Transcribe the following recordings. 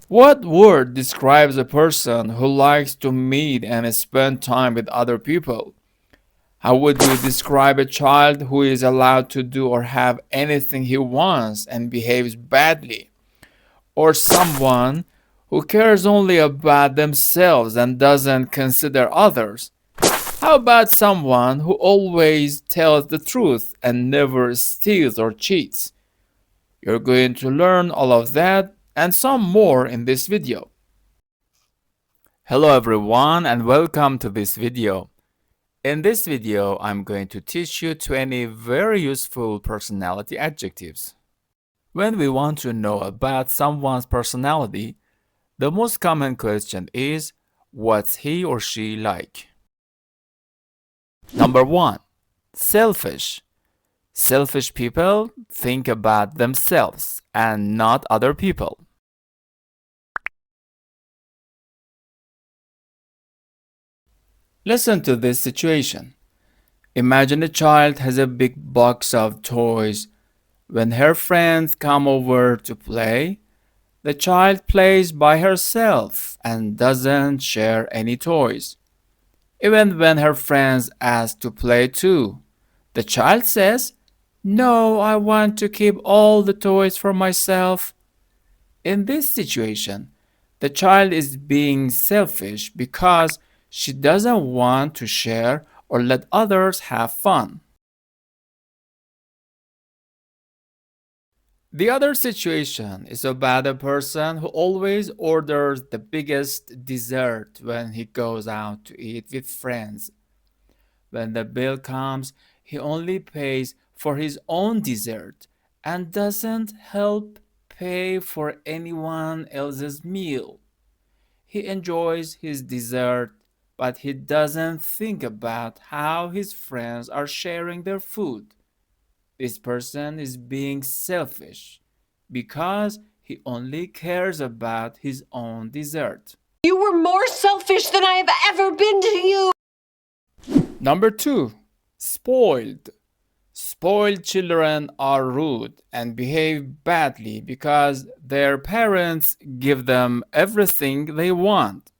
What word describes a person who likes to meet and spend time with other people? How would you describe a child who is allowed to do or have anything he wants and behaves badly? Or someone who cares only about themselves and doesn't consider others? How about someone who always tells the truth and never steals or cheats? You're going to learn all of that and some more in this video. Hello everyone and welcome to this video. In this video, I'm going to teach you 20 very useful personality adjectives. When we want to know about someone's personality, the most common question is, what's he or she like? Number 1. Selfish. Selfish people think about themselves and not other people. Listen to this situation. Imagine a child has a big box of toys. When her friends come over to play, the child plays by herself and doesn't share any toys. Even when her friends ask to play too, the child says, "No, I want to keep all the toys for myself." In this situation, the child is being selfish because she doesn't want to share or let others have fun. The other situation is about a person who always orders the biggest dessert when he goes out to eat with friends. When the bill comes, he only pays for his own dessert and doesn't help pay for anyone else's meal. He enjoys his dessert, but he doesn't think about how his friends are sharing their food. This person is being selfish because he only cares about his own dessert. You were more selfish than I have ever been to you. Number 2. Spoiled. Spoiled children are rude and behave badly because their parents give them everything they want.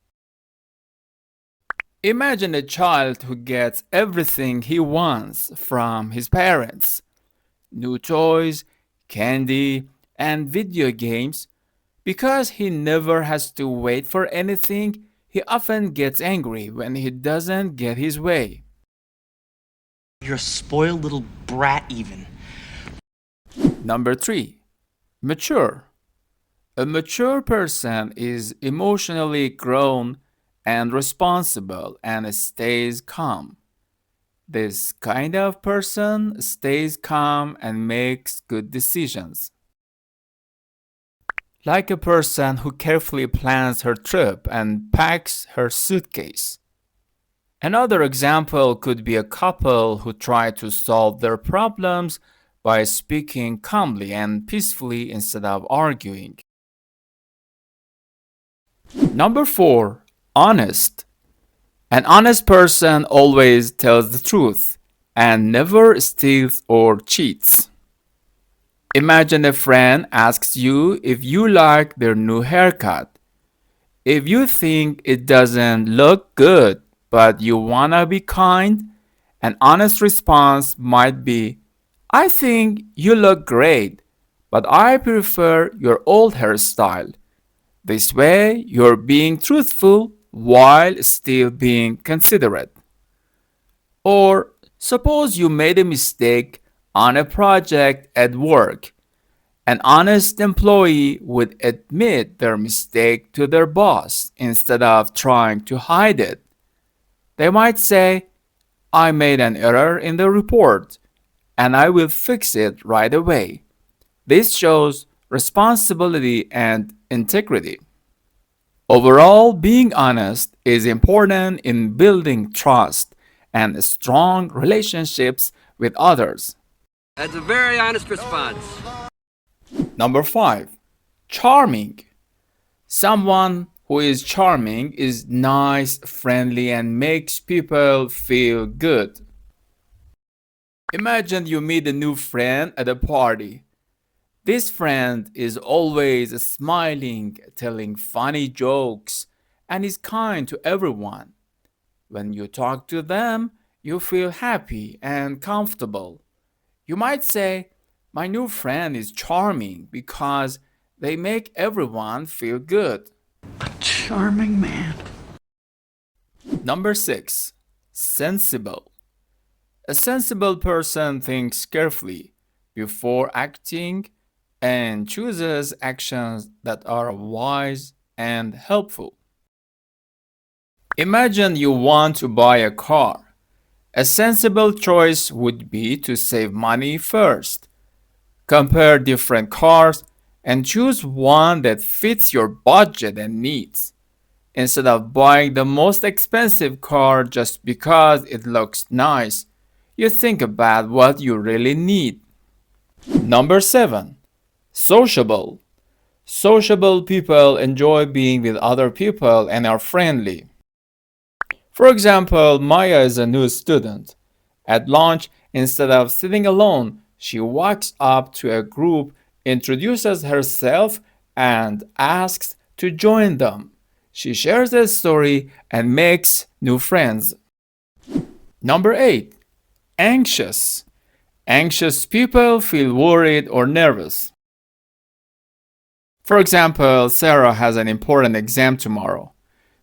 Imagine a child who gets everything he wants from his parents: new toys, candy, and video games. Because he never has to wait for anything, he often gets angry when he doesn't get his way. You're a spoiled little brat even. Number 3. Mature. A mature person is emotionally grown and responsible and stays calm. This kind of person stays calm and makes good decisions. Like a person who carefully plans her trip and packs her suitcase. Another example could be a couple who try to solve their problems by speaking calmly and peacefully instead of arguing. Number 4. Honest. An honest person always tells the truth and never steals or cheats. Imagine a friend asks you if you like their new haircut. If you think it doesn't look good, but you wanna be kind, an honest response might be, "I think you look great, but I prefer your old hairstyle." This way, you're being truthful while still being considerate. Or suppose you made a mistake on a project at work. An honest employee would admit their mistake to their boss instead of trying to hide it. They might say, "I made an error in the report, and I will fix it right away." This shows responsibility and integrity. Overall, being honest is important in building trust and strong relationships with others. That's a very honest response. Number 5. Charming. Someone who is charming is nice, friendly, and makes people feel good. Imagine you meet a new friend at a party. This friend is always smiling, telling funny jokes, and is kind to everyone. When you talk to them, you feel happy and comfortable. You might say, my new friend is charming because they make everyone feel good. Charming man. Number 6. Sensible. A sensible person thinks carefully before acting and chooses actions that are wise and helpful. Imagine you want to buy a car. A sensible choice would be to save money first. Compare different cars and choose one that fits your budget and needs, instead of buying the most expensive car just because it looks nice. You think about what you really need. Number 7. Sociable. Sociable people enjoy being with other people and are friendly. For example, Maya is a new student. At lunch, instead of sitting alone, she walks up to a group, introduces herself, and asks to join them. She shares a story and makes new friends. Number 8. Anxious. Anxious people feel worried or nervous. For example, Sarah has an important exam tomorrow.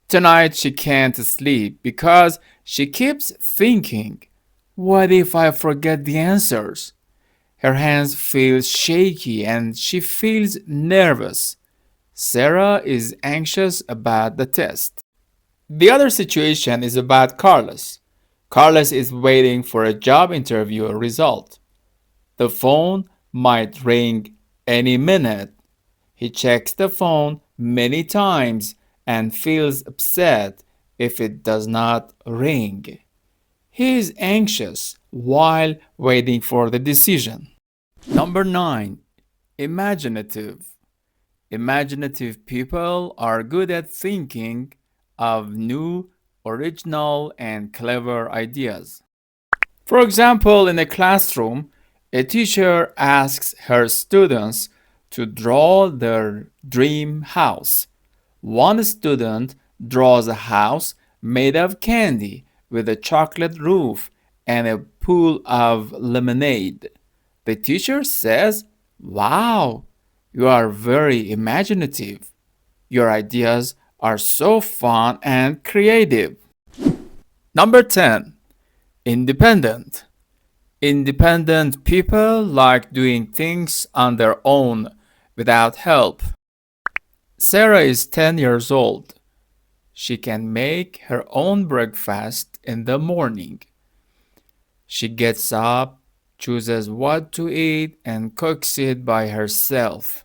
Tonight she can't sleep because she keeps thinking, what if I forget the answers? Her hands feel shaky and she feels nervous. Sarah is anxious about the test. The other situation is about Carlos. Carlos is waiting for a job interview result. The phone might ring any minute. He checks the phone many times and feels upset if it does not ring. He is anxious while waiting for the decision. Number 9. Imaginative. Imaginative people are good at thinking of new, original, and clever ideas. For example, in a classroom, a teacher asks her students to draw their dream house. One student draws a house made of candy with a chocolate roof and a pool of lemonade. The teacher says, wow, you are very imaginative. Your ideas are so fun and creative. Number 10. Independent. Independent people like doing things on their own without help. Sarah is 10 years old. She can make her own breakfast in the morning. She gets up, chooses what to eat, and cooks it by herself.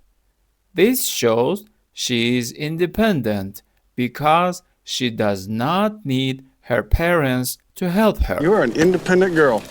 This shows she is independent because she does not need her parents to help her. You are an independent girl.